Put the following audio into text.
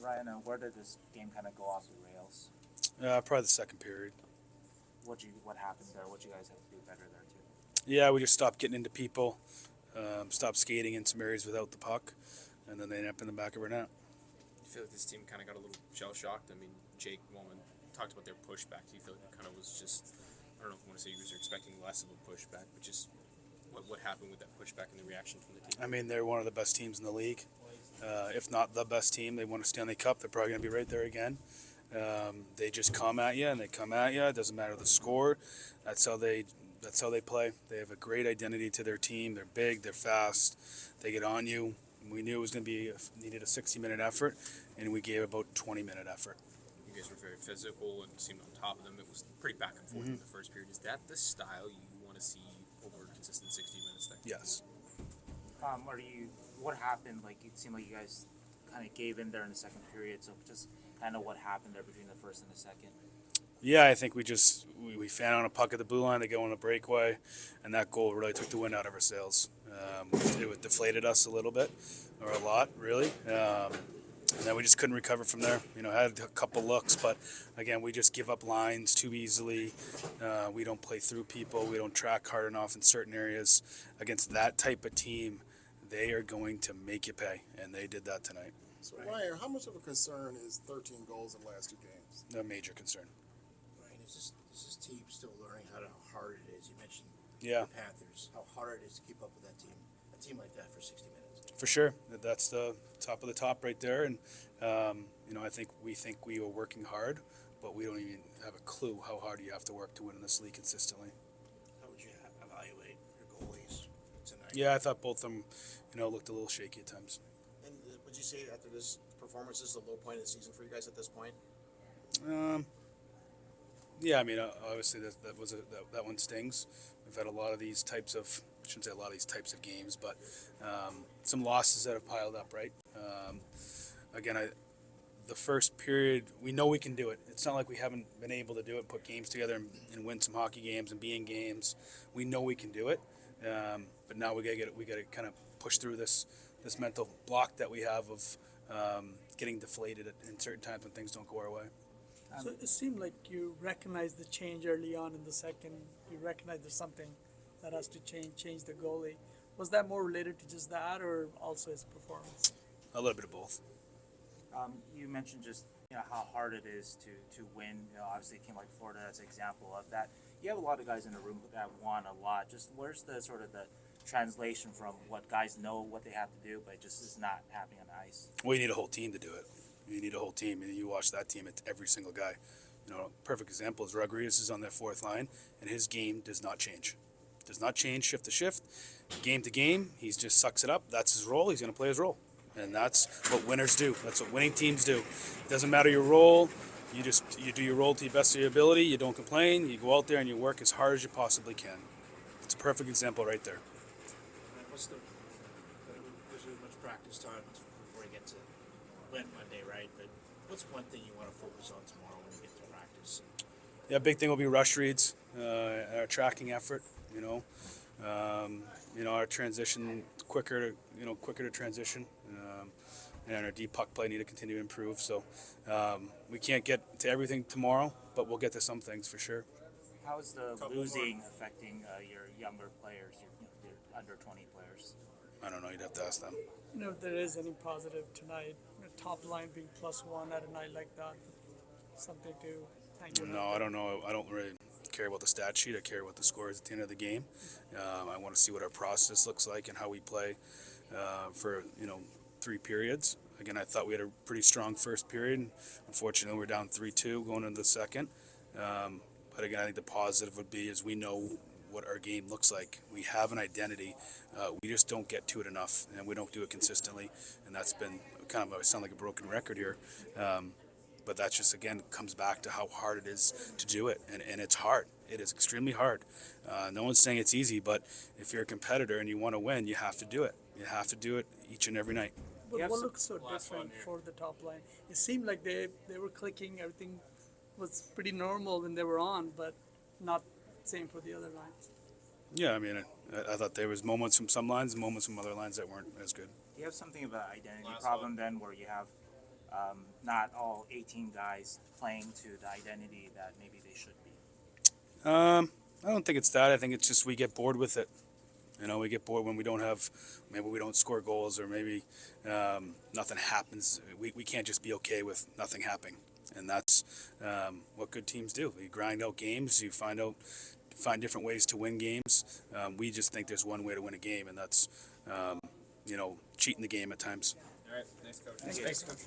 Ryan, where did this game kind of go off the rails? Probably the second period. What happened there? What you guys have to do better there too? Yeah, we just stopped getting into people, stopped skating in some areas without the puck, and then they end up in the back of our net. Do you feel like this team kind of got a little shell shocked? I mean, Jake Woman talked about their pushback. Do you feel like it kind of was just, I don't know if you want to say you guys are expecting less of a pushback, but just what happened with that pushback and the reaction from the team? I mean, they're one of the best teams in the league. If not the best team, they won a Stanley Cup. They're probably going to be right there again. They just come at you and they come at you. It doesn't matter the score. That's how they play. They have a great identity to their team. They're big. They're fast. They get on you. We knew it was going to be needed a 60-minute effort, and we gave about 20-minute effort. You guys were very physical and seemed on top of them. It was pretty back and forth in the first period. Is that the style you want to see over a consistent 60 minutes there? Yes. What happened? Like, it seemed like you guys kind of gave in there in the second period. So just kind of what happened there between the first and the second? Yeah, I think we fan on a puck at the blue line. They go on a breakaway, and that goal really took the wind out of our sails. It deflated us a little bit, or a lot, really. And then we just couldn't recover from there. Had a couple looks, but again, we just give up lines too easily. We don't play through people. We don't track hard enough in certain areas. Against that type of team, they are going to make you pay, and they did that tonight. So, Ryan, how much of a concern is 13 goals in the last 2 games? A major concern. Ryan, is this team still learning how hard it is? You mentioned Yeah. the Panthers, how hard it is to keep up with that team, a team like that for 60 minutes. For sure, that's the top of the top right there, and I think we are working hard, but we don't even have a clue how hard you have to work to win in this league consistently. How would you evaluate your goalies tonight? Yeah, I thought both of them, looked a little shaky at times. And would you say after this performance, this is the low point of the season for you guys at this point? Yeah, I mean, obviously that one stings. We've had a lot of these types of, I shouldn't say a lot of these types of games, but some losses that have piled up, right? Again, the first period, we know we can do it. It's not like we haven't been able to do it, put games together and win some hockey games and be in games. We know we can do it, but now we gotta kind of push through this mental block that we have of getting deflated in certain times when things don't go our way. So it seemed like you recognized the change early on in the second. You recognized there's something that has to change the goalie. Was that more related to just that, or also his performance? A little bit of both. You mentioned just how hard it is to win. Obviously, a team like Florida that's an example of that. You have a lot of guys in the room that won a lot. Just where's the sort of the translation from what guys know what they have to do, but it just is not happening on the ice? Well, you need a whole team to do it. You need a whole team. And you watch that team, it's every single guy. Perfect example is Rodriguez is on their fourth line, and his game does not change. Does not change shift to shift, game to game. He just sucks it up. That's his role. He's going to play his role. And that's what winners do. That's what winning teams do. It doesn't matter your role. You do your role to the best of your ability. You don't complain. You go out there and you work as hard as you possibly can. It's a perfect example right there. There's much practice time before you get to win Monday, right? But what's one thing you want to focus on tomorrow when you get to practice? Yeah, big thing will be rush reads, our tracking effort. Our transition quicker to transition, and our deep puck play need to continue to improve. So we can't get to everything tomorrow, but we'll get to some things for sure. How is the losing affecting your younger players, your under 20 players? I don't know. You'd have to ask them. If there is any positive tonight, the top line being +1 at a night like that, something to thank you. No, I don't know. I don't really care about the stat sheet. I care about the scores at the end of the game. I want to see what our process looks like and how we play for 3 periods. Again, I thought we had a pretty strong first period. Unfortunately, we're down 3-2 going into the second. But again, I think the positive would be is we know what our game looks like. We have an identity. We just don't get to it enough, and we don't do it consistently. And that's been kind of, I sound like a broken record here. But that just, again, comes back to how hard it is to do it. And it's hard. It is extremely hard. No one's saying it's easy, but if you're a competitor and you want to win, you have to do it. You have to do it each and every night. But what looks so different for the top line? It seemed like they were clicking, everything was pretty normal when they were on, but not same for the other lines. Yeah, I mean, I thought there was moments from some lines and moments from other lines that weren't as good. Do you have something of an identity problem then where you have not all 18 guys playing to the identity that maybe they should be? I don't think it's that. I think it's just we get bored with it. You know, we get bored when we don't have, maybe we don't score goals, or maybe nothing happens. We can't just be okay with nothing happening, and that's what good teams do. You grind out games. You find different ways to win games. We just think there's one way to win a game, and that's cheating the game at times. All right, thanks, coach. Thanks, coach.